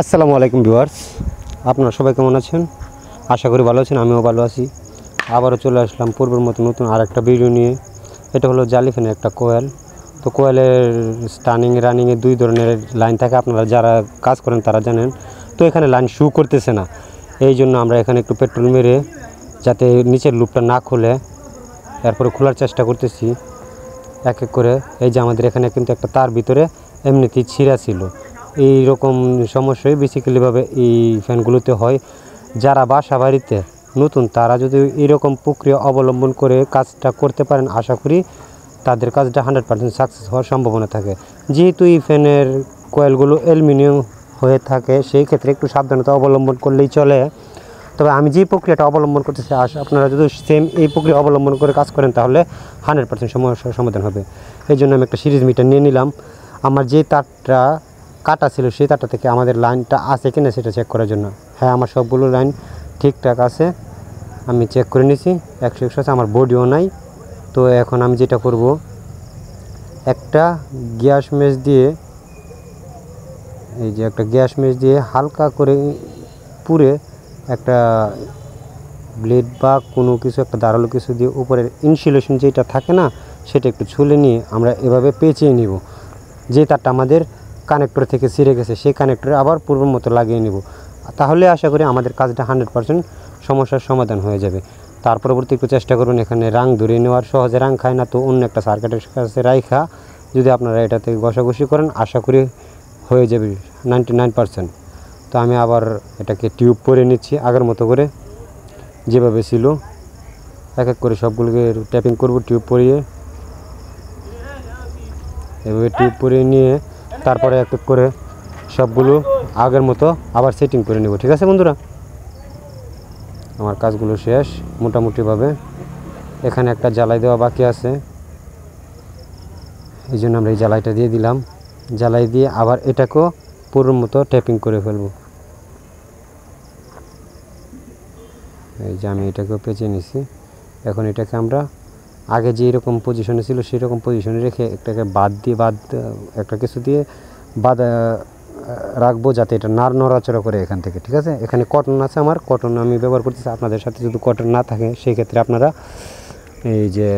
আসসালামু আলাইকুম ভিউয়ার্স, আপনারা সবাই কেমন আছেন? আশা করি ভালো আছেন। আমিও ভালো আছি। আবারও চলে আসলাম পূর্বের মতো নতুন আরেকটা ভিডিও নিয়ে। এটা হলো জালি ফ্যানের একটা কোয়েল। তো কোয়েলের স্টার্নিং রানিংয়ে দুই ধরনের লাইন থাকে, আপনারা যারা কাজ করেন তারা জানেন। তো এখানে লাইন শু করতেছে না, এই জন্য আমরা এখানে একটু পেট্রোল মেরে যাতে নিচের লুপটা না খুলে এরপরে খোলার চেষ্টা করতেছি এক এক করে। এই যে আমাদের এখানে কিন্তু একটা তার ভিতরে এমনিতেই ছিঁড়া ছিল। এই রকম সমস্যাই বেসিক্যালিভাবে এই ফ্যানগুলোতে হয়। যারা বাসা বাড়িতে নতুন তারা যদি এরকম প্রক্রিয়া অবলম্বন করে কাজটা করতে পারেন, আশা করি তাদের কাজটা 100% সাকসেস হওয়ার সম্ভাবনা থাকে। যেহেতু এই ফ্যানের কয়েলগুলো অ্যালুমিনিয়াম হয়ে থাকে, সেই ক্ষেত্রে একটু সাবধানতা অবলম্বন করলেই চলে। তবে আমি যে প্রক্রিয়াটা অবলম্বন করতেছি, আপনারা যদি সেম এই প্রক্রিয়া অবলম্বন করে কাজ করেন তাহলে 100% সমস্যার সমাধান হবে। এই জন্য আমি একটা সিরিজ মিটার নিয়ে নিলাম। আমার যে তারটা কাটা ছিল সেই তারটা থেকে আমাদের লাইনটা আছে কিনা সেটা চেক করার জন্য। হ্যাঁ, আমার সবগুলো লাইন ঠিকঠাক আছে, আমি চেক করে নিয়েছি, 100 আছে। আমার বডিও নাই। তো এখন আমি যেটা করব, একটা গ্যাস মেশ দিয়ে, এই যে একটা গ্যাস মেশ দিয়ে হালকা করে পুরে একটা ব্লেড বা কোনো কিছু একটা ধারালো কিছু দিয়ে উপরের ইনসুলেশন যেটা থাকে না সেটা একটু ছুলে নিয়ে আমরা এভাবে পেঁচিয়ে নিব। যে তারটা আমাদের কানেক্টর থেকে ছিঁড়ে গেছে সেই কানেক্টরে আবার পূর্বের মতো লাগিয়ে নেব। তাহলে আশা করি আমাদের কাজটা 100% সমস্যার সমাধান হয়ে যাবে। তার পরবর্তী একটু চেষ্টা করুন এখানে রাং ধরে নেওয়ার। সহজে রাং খায় না, তো অন্য একটা সার্কিটের কাছে রাইখা যদি আপনারা এটাতে ঘষাঘষি করেন আশা করি হয়ে যাবে 99%। তো আমি আবার এটাকে টিউব পরে নিচ্ছি আগের মতো করে, যেভাবে ছিল এক এক করে সবগুলোকে ট্যাপিং করব টিউব পরিয়ে। এভাবে টিউব পরিয়ে নিয়ে তারপরে এক এক করে সবগুলো আগের মতো আবার সেটিং করে নেব। ঠিক আছে বন্ধুরা, আমার কাজগুলো শেষ মোটামুটিভাবে। এখানে একটা জ্বালাই দেওয়া বাকি আছে, এই জন্য আমরা এই জ্বালাইটা দিয়ে দিলাম। জ্বালাই দিয়ে আবার এটাকেও পুরোর মতো ট্যাপিং করে ফেলব। এই যে আমি এটাকেও পেঁচিয়ে নিছি। এখন এটাকে আমরা আগে যে এরকম পজিশনে ছিল সেই রকম পজিশনে রেখে একটাকে একটা কিছু দিয়ে বাদ রাখবো যাতে এটা নড়াচড়া করে এখান থেকে। ঠিক আছে, এখানে কটন আছে, আমার কটন আমি ব্যবহার করতেছি। আপনাদের সাথে যদি কটন না থাকে সেই ক্ষেত্রে আপনারা এই যে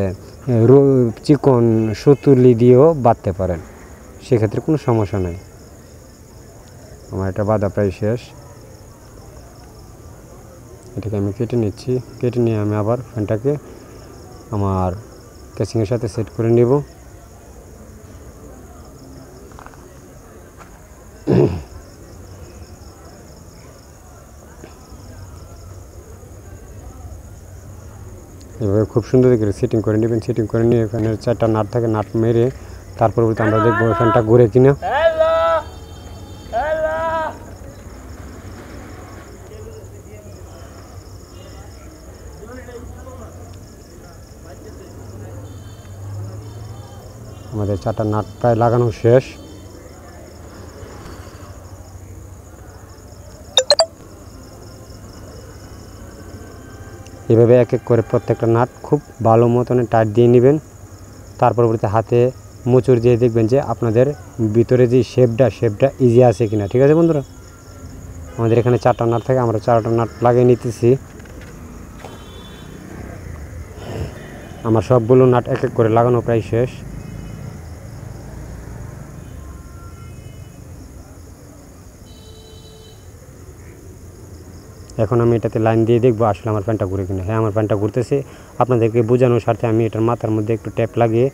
চিকন সুতুলি দিয়েও বাঁধতে পারেন, সেক্ষেত্রে কোনো সমস্যা নাই। আমার এটা বাঁধা প্রায় শেষ। এটাকে আমি কেটে নিচ্ছি। কেটে নিয়ে আমি আবার ফ্যানটাকে আমার ক্যাচিংয়ের সাথে সেট করে নেব। এভাবে খুব সুন্দর করে সেটিং করে নেবেন। সেটিং করে নিয়ে ফ্যানের 4টা নাট থাকে, নাট মেরে তারপর আমরা দেখবো ফ্যানটা ঘুরে কিনা। আমাদের 4টা নাট প্রায় লাগানো শেষ। এভাবে এক এক করে প্রত্যেকটা নাট খুব ভালো মতন টাইট দিয়ে নেবেন। তার পরবর্তী হাতে মোচড় দিয়ে দেখবেন যে আপনাদের ভিতরে যে শেপটা ইজি আছে কিনা। ঠিক আছে বন্ধুরা, আমাদের এখানে 4টা নাট থাকে, আমরা 4টা নাট লাগিয়ে নিতেছি। আমার সবগুলো নাট এক এক করে লাগানো প্রায় শেষ। এখন আমি এটাতে লাইন দিয়ে দেখবো আসলে আমার ফ্যানটা ঘুরে কিনা। হ্যাঁ, আমার ফ্যানটা ঘুরতেছে। আপনাদেরকে বোঝানোর স্বার্থে আমি এটার মাথার মধ্যে একটু ট্যাপ লাগিয়ে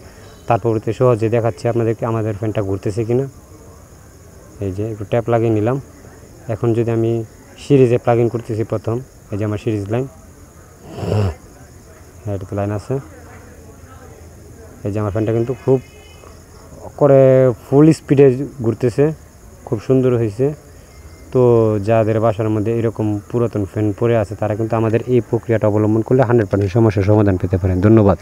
তারপর সহজে দেখাচ্ছি আপনাদেরকে আমাদের ফ্যানটা ঘুরতেছে কিনা। এই যে একটু ট্যাপ লাগিয়ে নিলাম। এখন যদি আমি সিরিজে প্লাগ ইন করতেছি প্রথম, এই যে আমার সিরিজ লাইন, হ্যাঁ এটাতে লাইন আছে। এই যে আমার ফ্যানটা কিন্তু খুব করে ফুল স্পিডে ঘুরতেছে, খুব সুন্দর হয়েছে। তো যাদের বাসার মধ্যে এরকম পুরাতন ফ্যান পড়ে আছে তারা কিন্তু আমাদের এই প্রক্রিয়াটা অবলম্বন করলে 100% সমস্যার সমাধান পেতে পারেন। ধন্যবাদ।